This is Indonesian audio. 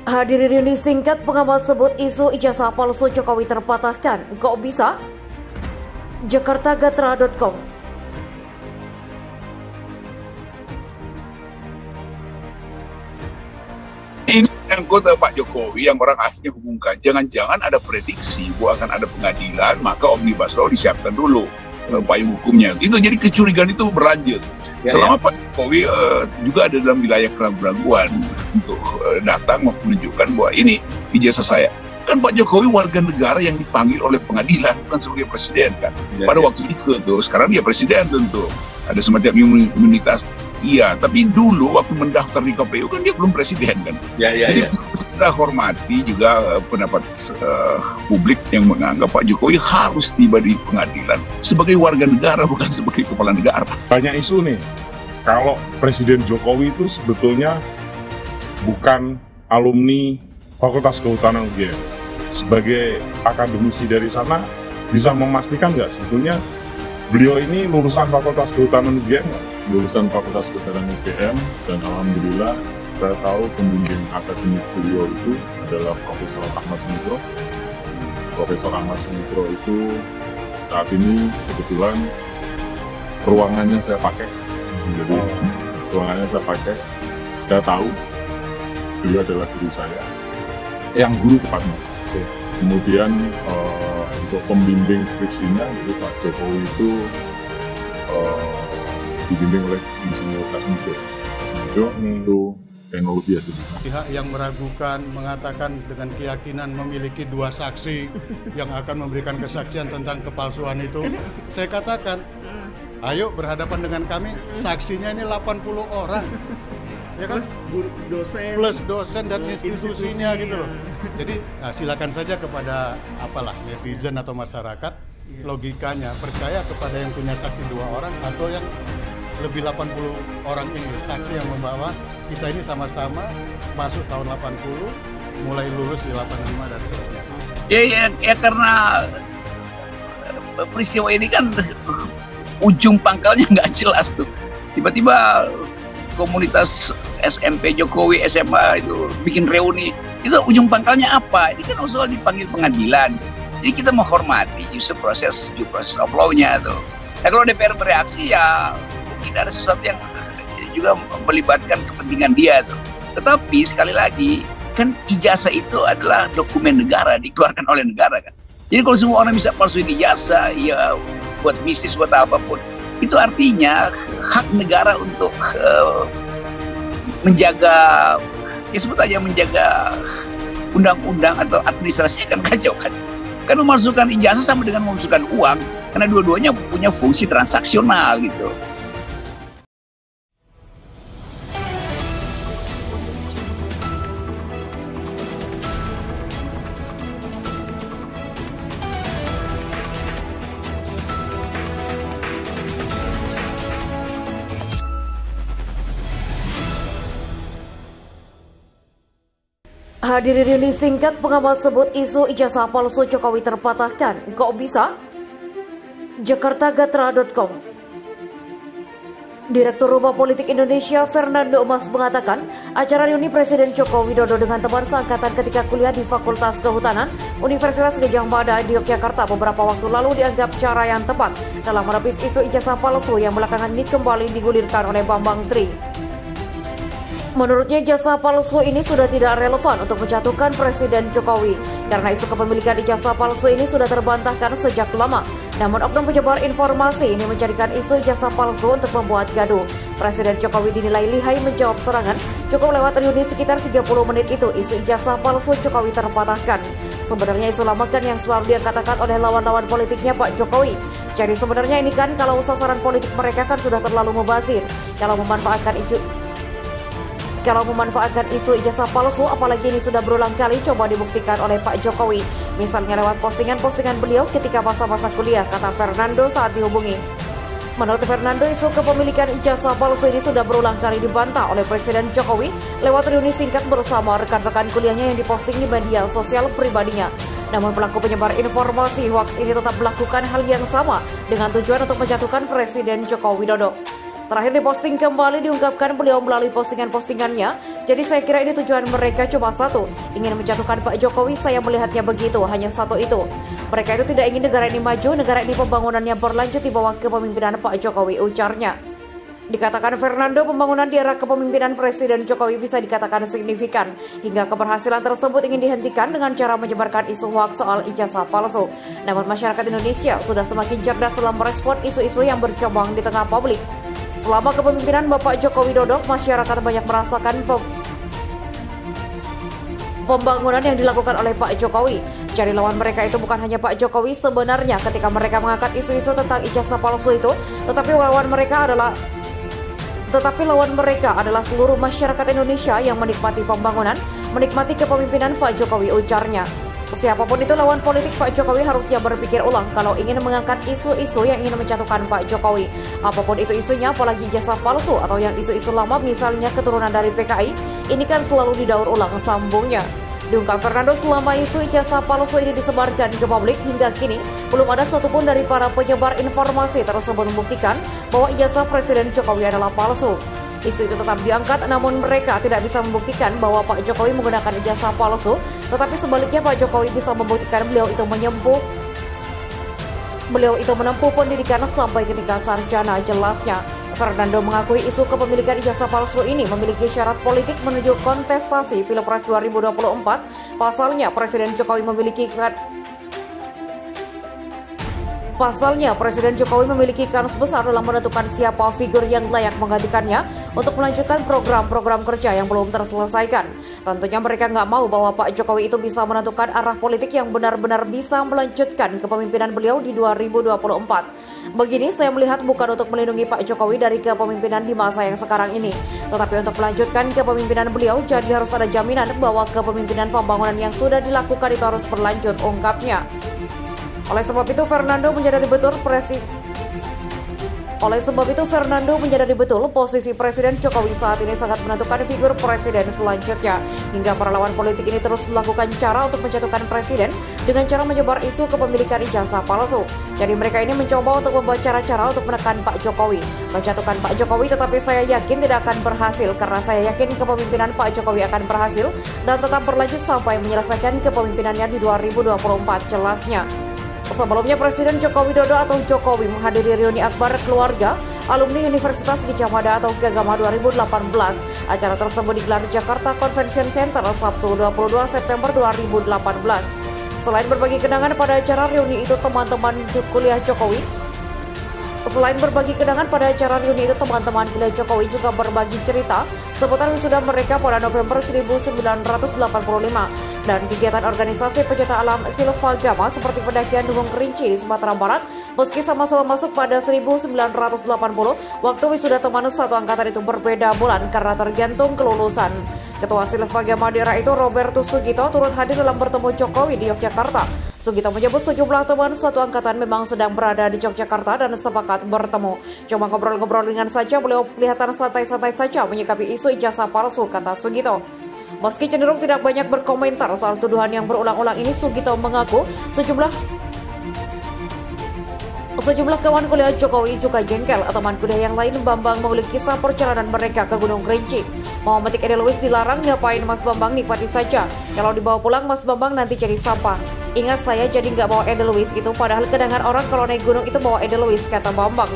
Hadiri reuni singkat, pengamat sebut isu ijazah palsu Jokowi terpatahkan. Kok bisa? Jakartagatra.com. Ini anggota Pak Jokowi yang orang akhirnya hubungkan. Jangan-jangan ada prediksi bahwa akan ada pengadilan, maka Omnibus Law disiapkan dulu payung hukumnya. Itu jadi kecurigaan itu berlanjut. Selama Pak Jokowi juga ada dalam wilayah keraguan untuk datang menunjukkan bahwa ini ijazah saya. Kan Pak Jokowi warga negara yang dipanggil oleh pengadilan, bukan sebagai presiden kan. Pada waktu itu tuh, sekarang dia presiden tentu. Ada semacam imunitas. Iya, tapi dulu waktu mendaftar di KPU kan dia belum presiden kan. Jadi kita hormati juga pendapat publik yang menganggap Pak Jokowi harus tiba di pengadilan sebagai warga negara, bukan sebagai kepala negara. Banyak isu nih, kalau Presiden Jokowi itu sebetulnya bukan alumni Fakultas Kehutanan UGM. Sebagai akademisi dari sana, bisa memastikan nggak sebetulnya beliau ini lulusan Fakultas Kehutanan UGM? Lulusan Fakultas Kehutanan UGM, dan alhamdulillah saya tahu pembimbing akademik beliau itu adalah Profesor Ahmad Sumitro. Profesor Ahmad Sumitro itu saat ini kebetulan ruangannya saya pakai. Jadi ruangannya saya pakai, saya tahu beliau adalah guru saya, yang guru tepatnya. Kemudian untuk pembimbing skripsinya, jadi Pak Jokowi itu dibimbing oleh Insinyur Kasmijo. Kasmijo itu teknologi asli. Pihak yang meragukan mengatakan dengan keyakinan memiliki 2 saksi yang akan memberikan kesaksian tentang kepalsuan itu, saya katakan, ayo berhadapan dengan kami, saksinya ini 80 orang. Ya kan? Plus dosen dan institusinya gitu loh. Jadi silakan saja kepada netizen atau masyarakat logikanya, percaya kepada yang punya saksi 2 orang atau yang lebih 80 orang ini, saksi yang membawa kita ini sama-sama masuk tahun 80, mulai lulus di 85 dan seterusnya. Ya karena peristiwa ini kan ujung pangkalnya nggak jelas tuh. Tiba-tiba komunitas SMP Jokowi SMA itu bikin reuni. Itu ujung pangkalnya apa? Ini kan soal dipanggil pengadilan. Jadi kita menghormati justru proses of law-nya tuh. Nah kalau DPR bereaksi ya mungkin ada sesuatu yang juga melibatkan kepentingan dia tuh. Tetapi sekali lagi kan ijazah itu adalah dokumen negara, dikeluarkan oleh negara kan. Jadi kalau semua orang bisa palsuin ijazah, ya buat bisnis, buat apapun, itu artinya hak negara untuk menjaga, ya sebut aja menjaga undang-undang atau administrasinya kan kacau kan. Kan memasukkan ijazah sama dengan memasukkan uang, karena dua-duanya punya fungsi transaksional gitu. Hadiri reuni singkat, pengamat sebut isu ijazah palsu Jokowi terpatahkan. Kok bisa? Jakartagatra.com. Direktur Rumah Politik Indonesia Fernando Emas mengatakan acara reuni Presiden Joko Widodo dengan teman seangkatan ketika kuliah di Fakultas Kehutanan Universitas Gadjah Mada di Yogyakarta beberapa waktu lalu dianggap cara yang tepat dalam menepis isu ijazah palsu yang belakangan ini kembali digulirkan oleh Bambang Tri. Menurutnya ijazah palsu ini sudah tidak relevan untuk menjatuhkan Presiden Jokowi karena isu kepemilikan ijazah palsu ini sudah terbantahkan sejak lama. Namun oknum penyebar informasi ini menjadikan isu ijazah palsu untuk membuat gaduh. Presiden Jokowi dinilai lihai menjawab serangan. Cukup lewat reuni sekitar 30 menit itu isu ijazah palsu Jokowi terpatahkan. Sebenarnya isu lama kan yang selalu diangkat-angkat oleh lawan-lawan politiknya Pak Jokowi. Jadi sebenarnya ini kan kalau sasaran politik mereka kan sudah terlalu mubazir. Kalau memanfaatkan isu ijazah palsu, apalagi ini sudah berulang kali coba dibuktikan oleh Pak Jokowi. Misalnya lewat postingan-postingan beliau ketika masa-masa kuliah, kata Fernando saat dihubungi. Menurut Fernando, isu kepemilikan ijazah palsu ini sudah berulang kali dibantah oleh Presiden Jokowi lewat reuni singkat bersama rekan-rekan kuliahnya yang diposting di media sosial pribadinya. Namun pelaku penyebar informasi hoaks ini tetap melakukan hal yang sama dengan tujuan untuk menjatuhkan Presiden Joko Widodo. Terakhir diposting kembali diungkapkan beliau melalui postingan-postingannya. Jadi saya kira ini tujuan mereka cuma satu, ingin menjatuhkan Pak Jokowi. Saya melihatnya begitu, hanya satu itu. Mereka itu tidak ingin negara ini maju, negara ini pembangunannya berlanjut di bawah kepemimpinan Pak Jokowi, ujarnya. Dikatakan Fernando, pembangunan di era kepemimpinan Presiden Jokowi bisa dikatakan signifikan. Hingga keberhasilan tersebut ingin dihentikan dengan cara menyebarkan isu hoaks soal ijazah palsu. Namun masyarakat Indonesia sudah semakin cerdas dalam merespon isu-isu yang berkembang di tengah publik. Selama kepemimpinan Bapak Joko Widodo, masyarakat banyak merasakan pembangunan yang dilakukan oleh Pak Jokowi. Jadi lawan mereka itu bukan hanya Pak Jokowi sebenarnya ketika mereka mengangkat isu-isu tentang ijazah palsu itu, tetapi lawan mereka adalah seluruh masyarakat Indonesia yang menikmati pembangunan, menikmati kepemimpinan Pak Jokowi, ujarnya. Siapapun itu lawan politik Pak Jokowi harusnya berpikir ulang kalau ingin mengangkat isu-isu yang ingin menjatuhkan Pak Jokowi. Apapun itu isunya, apalagi ijazah palsu atau yang isu-isu lama misalnya keturunan dari PKI, ini kan selalu didaur ulang, sambungnya. Diungkap Fernando, selama isu ijazah palsu ini disebarkan ke publik hingga kini, belum ada satupun dari para penyebar informasi tersebut membuktikan bahwa ijazah Presiden Jokowi adalah palsu. Isu itu tetap diangkat, namun mereka tidak bisa membuktikan bahwa Pak Jokowi menggunakan ijazah palsu, tetapi sebaliknya Pak Jokowi bisa membuktikan beliau itu menempuh pendidikan sampai ke tingkat sarjana, jelasnya. Fernando mengakui isu kepemilikan ijazah palsu ini memiliki syarat politik menuju kontestasi Pilpres 2024. Pasalnya, Presiden Jokowi memiliki kans besar dalam menentukan siapa figur yang layak menggantikannya untuk melanjutkan program-program kerja yang belum terselesaikan. Tentunya mereka nggak mau bahwa Pak Jokowi itu bisa menentukan arah politik yang benar-benar bisa melanjutkan kepemimpinan beliau di 2024. Begini, saya melihat bukan untuk melindungi Pak Jokowi dari kepemimpinan di masa yang sekarang ini, tetapi untuk melanjutkan kepemimpinan beliau, jadi harus ada jaminan bahwa kepemimpinan pembangunan yang sudah dilakukan itu harus berlanjut, ungkapnya. Oleh sebab itu Fernando menyadari betul posisi Presiden Jokowi saat ini sangat menentukan figur presiden selanjutnya. Hingga para lawan politik ini terus melakukan cara untuk menjatuhkan presiden dengan cara menyebar isu kepemilikan ijazah palsu. Jadi mereka ini mencoba untuk membuat cara-cara untuk menekan Pak Jokowi, menjatuhkan Pak Jokowi, tetapi saya yakin tidak akan berhasil karena saya yakin kepemimpinan Pak Jokowi akan berhasil dan tetap berlanjut sampai menyelesaikan kepemimpinannya di 2024, jelasnya. Sebelumnya Presiden Joko Widodo atau Jokowi menghadiri reuni akbar keluarga alumni Universitas Gadjah Mada atau Gagama 2018. Acara tersebut digelar di Jakarta Convention Center Sabtu 22 September 2018. Selain berbagi kenangan pada acara reuni itu, teman-teman kuliah Jokowi juga berbagi cerita seputar wisuda mereka pada November 1985 dan kegiatan organisasi pecinta alam Silvagama seperti pendakian Gunung Kerinci di Sumatera Barat. Meski sama-sama masuk pada 1980, waktu wisuda teman satu angkatan itu berbeda bulan karena tergantung kelulusan. Ketua Silvagama daerah itu, Robertus Sugito, turut hadir dalam bertemu Jokowi di Yogyakarta. Sugito menyebut sejumlah teman satu angkatan memang sedang berada di Yogyakarta dan sepakat bertemu. Cuma ngobrol-ngobrol ringan saja, beliau kelihatan santai-santai saja menyikapi isu ijazah palsu, kata Sugito. Meski cenderung tidak banyak berkomentar soal tuduhan yang berulang-ulang ini, Sugito mengaku sejumlah kawan kuliah Jokowi juga jengkel. Teman kuliah yang lain Bambang mengulik kisah perjalanan mereka ke Gunung Kerinci. Mau metik edelweiss dilarang, ngapain Mas Bambang, nikmati saja. Kalau dibawa pulang Mas Bambang nanti jadi sampah. Ingat saya jadi nggak bawa edelweiss itu, padahal kedengar orang kalau naik gunung itu bawa edelweiss, kata Bambang.